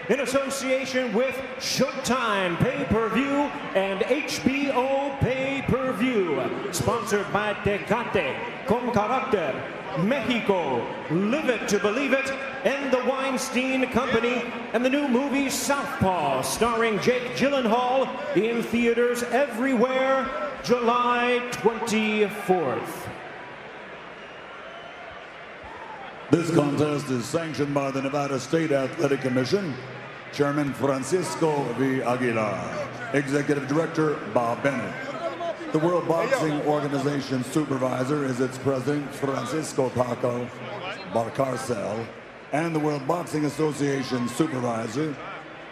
in association with Showtime Pay-Per-View and HBO Pay-Per-View. Sponsored by Tecate, Con Carácter, Mexico, Live It to Believe It, and the Weinstein Company, and the new movie Southpaw, starring Jake Gyllenhaal, in theaters everywhere, July 24th. This contest is sanctioned by the Nevada State Athletic Commission. Chairman Francisco V. Aguilar. Executive Director Bob Bennett. The World Boxing Organization Supervisor is its President Francisco Paco Barcarcel. And the World Boxing Association Supervisor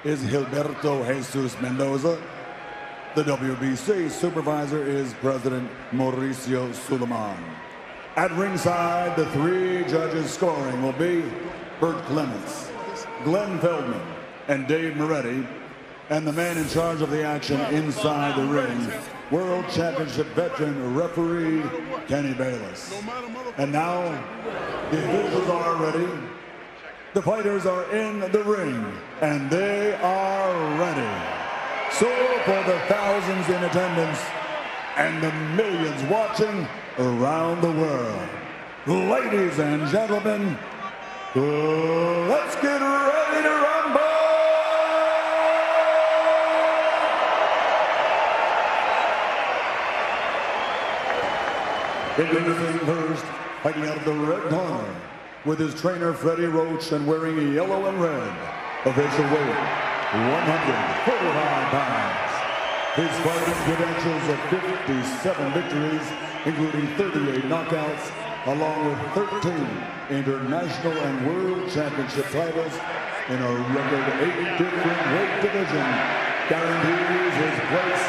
is Gilberto Jesus Mendoza. The WBC Supervisor is President Mauricio Suleiman. At ringside, the three judges scoring will be Bert Clements, Glenn Feldman, and Dave Moretti, and the man in charge of the action inside the ring, World Championship veteran referee Kenny Bayless. And now, the officials are ready, the fighters are in the ring, and they are ready. So for the thousands in attendance and the millions watching around the world, ladies and gentlemen, let's get ready to rumble! Introducing first, fighting out of the red corner, with his trainer Freddie Roach and wearing yellow and red, official weight 145 pounds. His fighting credentials of 57 victories, including 38 knockouts, along with 13 international and world championship titles in a record 8 different weight divisions, guarantees his place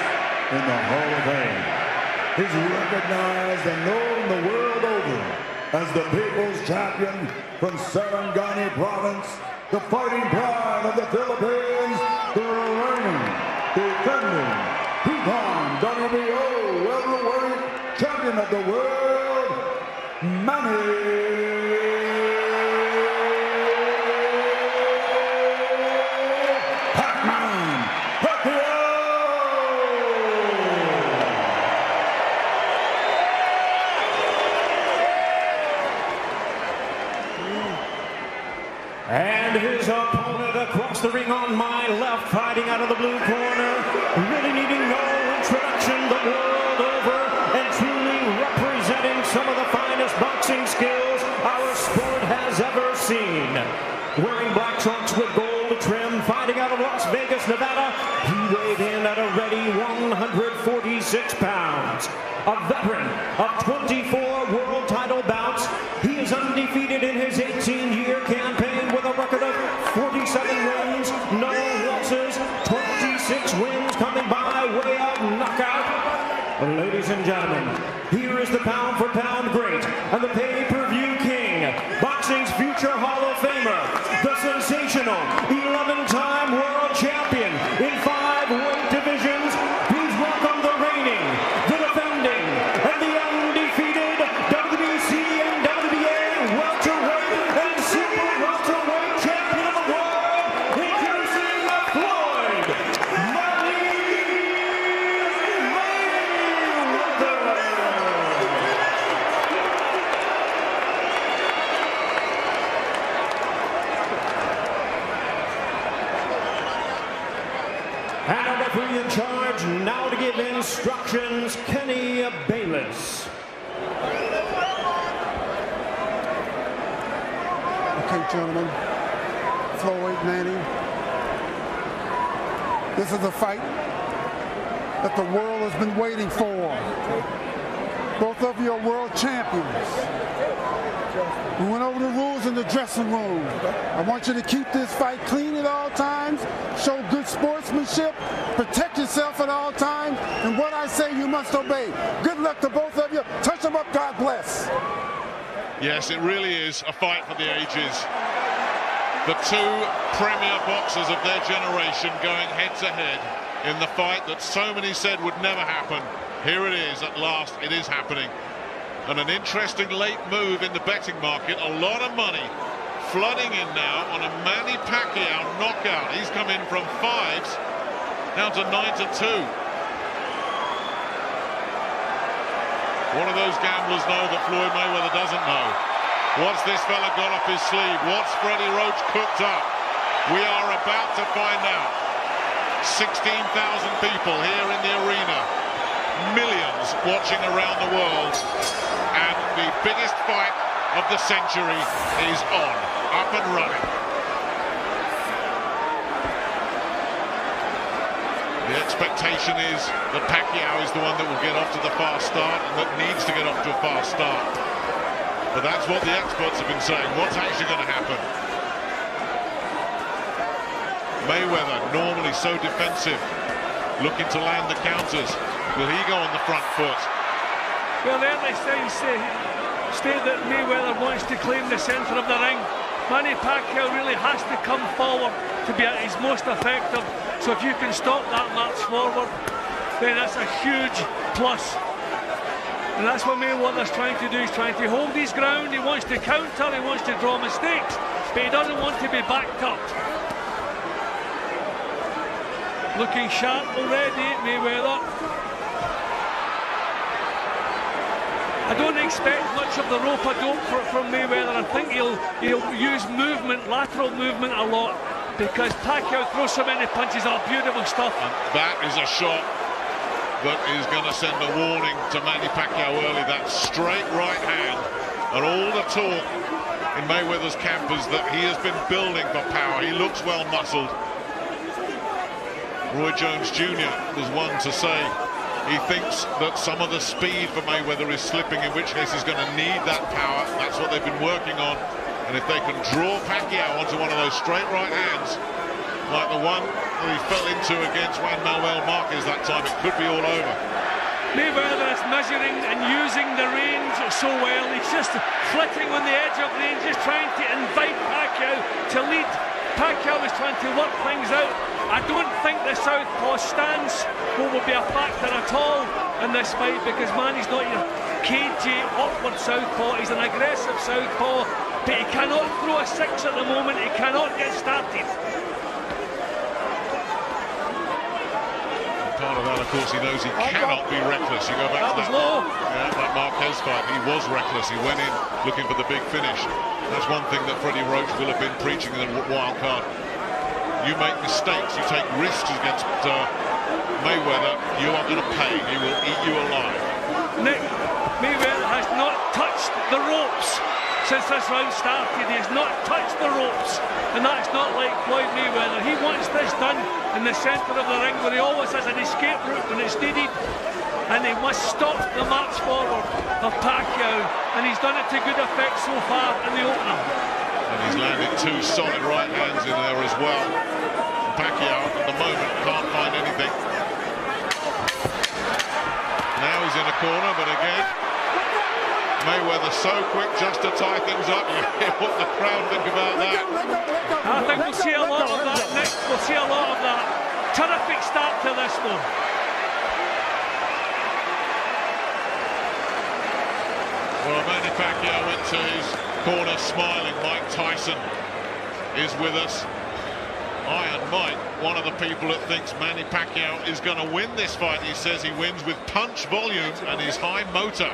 in the Hall of Fame. He's recognized and known the world over as the people's champion from Sarangani province, the fighting pride of the Philippines, the reigning, defending, two-time WBO welterweight champion of the world, Manny Pacquiao! And his opponent across the ring on my left, fighting out of the blue corner, really needing no introduction the world over, and truly representing some of the finest boxing skills our sport has ever seen. Wearing black trunks with gold trim, fighting out of Las Vegas, Nevada, he weighed in at a ready 146 pounds. A veteran of 24 world title bouts, he is undefeated in his 18-year campaign with a record of 47 wins, no losses, 26 wins coming by way of knockout. Ladies and gentlemen, here is the pound-for-pound great and the pay-per-view king, boxing's future Hall of Famer, the sensational 11-time world champion in 5 weight divisions. Please welcome the reigning, the defending, and the undefeated WBC and WBA welterweight and super welterweight champion of the world, introducing Floyd Mayweather. And a referee in charge now to give instructions, Kenny Bayless. Okay, gentlemen, Floyd, Manny, this is a fight that the world has been waiting for. Both of you are world champions. We went over the rules in the dressing room. I want you to keep this fight clean at all times, show good sportsmanship, protect yourself at all times, and what I say you must obey. Good luck to both of you. Touch them up, God bless. Yes, it really is a fight for the ages. The two premier boxers of their generation going head-to-head in the fight that so many said would never happen. Here it is, at last, it is happening. And an interesting late move in the betting market, a lot of money flooding in now on a Manny Pacquiao knockout. He's come in from 5s down to 9-2. One of those gamblers know that Floyd Mayweather doesn't know. What's this fella got up his sleeve? What's Freddie Roach cooked up? We are about to find out. 16,000 people here in the arena. Millions watching around the world. And the biggest fight of the century is on. Up and running. The expectation is that Pacquiao is the one that will get off to the fast start and that needs to get off to a fast start. But that's what the experts have been saying. What's actually going to happen? Mayweather, normally so defensive, looking to land the counters. Will he go on the front foot? Well, the early signs state that Mayweather wants to claim the centre of the ring. Manny Pacquiao really has to come forward to be at his most effective. So if you can stop that march forward, then that's a huge plus. And that's what Mayweather's trying to do. He's trying to hold his ground. He wants to counter. He wants to draw mistakes. But he doesn't want to be backed up. Looking sharp already, Mayweather. I don't expect much of the rope-a-dope from Mayweather. I think he'll use movement, lateral movement a lot, because Pacquiao throws so many punches. Oh, beautiful stuff. And that is a shot that is going to send a warning to Manny Pacquiao early. That straight right hand. And all the talk in Mayweather's camp is that he has been building for power. He looks well muscled. Roy Jones Jr. was one to say he thinks that some of the speed for Mayweather is slipping, in which case he's going to need that power. That's what they've been working on. And if they can draw Pacquiao onto one of those straight right hands, like the one that he fell into against Juan Manuel Marquez that time, it could be all over. Mayweather is measuring and using the range so well. He's just flitting on the edge of range, just trying to invite Pacquiao to lead. Pacquiao is trying to work things out. I don't think the southpaw stance will be a factor at all in this fight, because Manny's not your cagey, awkward southpaw. He's an aggressive southpaw, but he cannot throw a 6 at the moment. He cannot get started. Part of that, of course, he knows he cannot be reckless. You go back to that Marquez fight, he was reckless. He went in looking for the big finish. That's one thing that Freddie Roach will have been preaching in the wild card. You make mistakes, you take risks against Mayweather, you are going to pay. He will eat you alive. Nick, Mayweather has not touched the ropes since this round started. He has not touched the ropes, and that's not like Floyd Mayweather. He wants this done in the centre of the ring, where he always has an escape route when it's needed, and he must stop the march forward of Pacquiao, and he's done it to good effect so far in the opener. And he's landed 2 solid right hands in there as well. Pacquiao at the moment can't find anything. Now he's in a corner, but again, Mayweather so quick just to tie things up. You hear what the crowd think about that. I think we'll see a lot of that, Nick. We'll see a lot of that. Terrific start to this, though. Well, Manny Pacquiao went to his corner smiling. Mike Tyson is with us. Iron Mike, one of the people that thinks Manny Pacquiao is going to win this fight. He says he wins with punch volume and his high motor.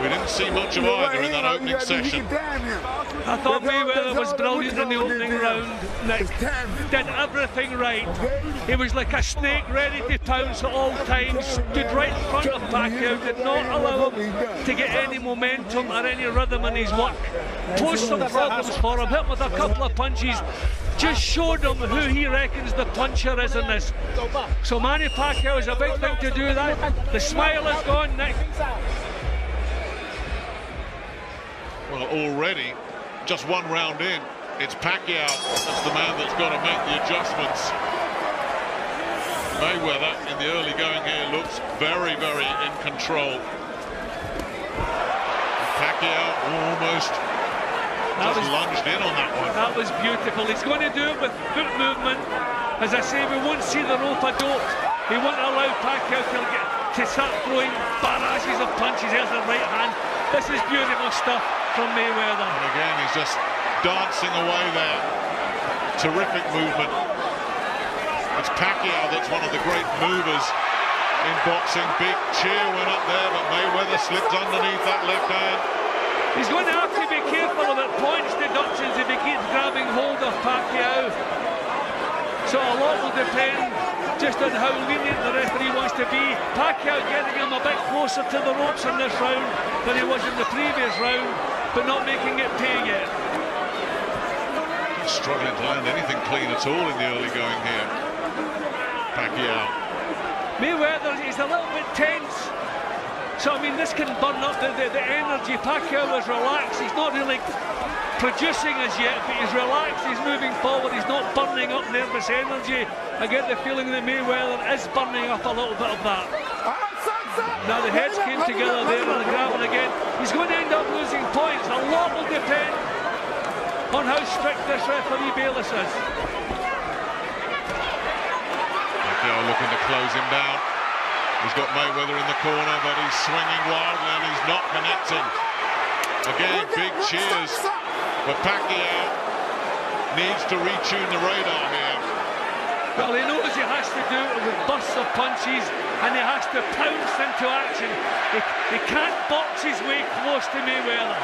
We didn't see much of either in that opening session. I thought Mayweather was brilliant in the opening round, Nick. Did everything right. He was like a snake ready to pounce at all times. Stood right in front of Pacquiao, did not allow him to get any momentum or any rhythm in his work. Posed some problems for him, hit him with a couple of punches. Just showed him who he reckons the puncher is in this. So Manny Pacquiao is a big thing to do that. The smile is gone, Nick. Well, already, just one round in, it's Pacquiao that's the man that's got to make the adjustments. Mayweather, in the early going here, looks very, very in control. Pacquiao almost lunged in on that one. That was beautiful. He's going to do it with foot movement. As I say, we won't see the rope-a-dope. He won't allow Pacquiao to start throwing barrages of punches. There's the right hand. This is beautiful stuff from Mayweather. And again, he's just dancing away there. Terrific movement. It's Pacquiao that's one of the great movers in boxing. Big cheer went up there, but Mayweather slipped underneath that left hand. He's going to have to be careful about points deductions if he keeps grabbing hold of Pacquiao. So a lot will depend just on how lenient the referee wants to be. Pacquiao getting him a bit closer to the ropes in this round than he was in the previous round, but not making it pay yet. He's struggling to land anything clean at all in the early going here. Pacquiao. Mayweather is a little bit tense. So, I mean, this can burn up the energy. Pacquiao is relaxed. He's not really producing as yet, but he's relaxed. He's moving forward. He's not burning up nervous energy. I get the feeling that Mayweather is burning up a little bit of that. Now the heads came together there and the grabbing again. He's going to end up losing points. A lot will depend on how strict this referee Bayless is. Pacquiao looking to close him down. He's got Mayweather in the corner, but he's swinging wildly and he's not connecting. Again, big cheers, but Pacquiao needs to retune the radar here. Well, he knows he has to do it with bursts of punches and he has to pounce into action. He can't box his way close to Mayweather.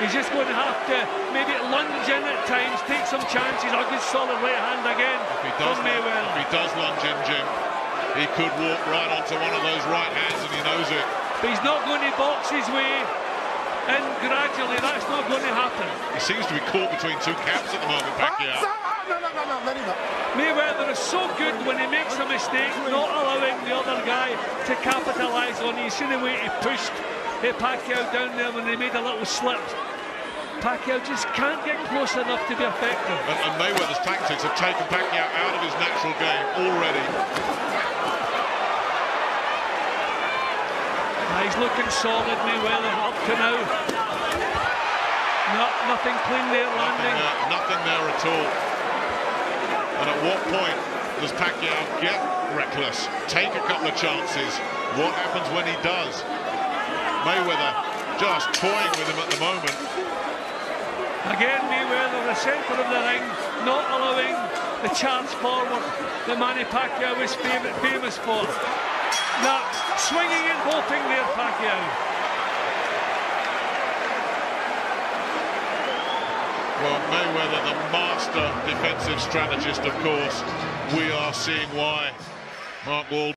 He's just going to have to maybe lunge in at times, take some chances. A good solid right hand again from Mayweather. If he does lunge in, Jim, he could walk right onto one of those right hands and he knows it. But he's not going to box his way in gradually. That's not going to happen. He seems to be caught between two camps at the moment, Pacquiao. No, let him up. Mayweather is so good when he makes a mistake, not allowing the other guy to capitalise on it. You see the way he pushed Pacquiao down there when he made a little slip. Pacquiao just can't get close enough to be effective. And Mayweather's tactics have taken Pacquiao out of his natural game already. He's looking solid, Mayweather, up to now. Nothing clean there landing. Nothing there at all. And at what point does Pacquiao get reckless, take a couple of chances? What happens when he does? Mayweather just toying with him at the moment. Again, Mayweather, the centre of the ring, not allowing the chance forward that Manny Pacquiao is famous for. Now, swinging and hoping there, Pacquiao. Well, Mayweather, the master defensive strategist, of course. We are seeing why. Mark Wald.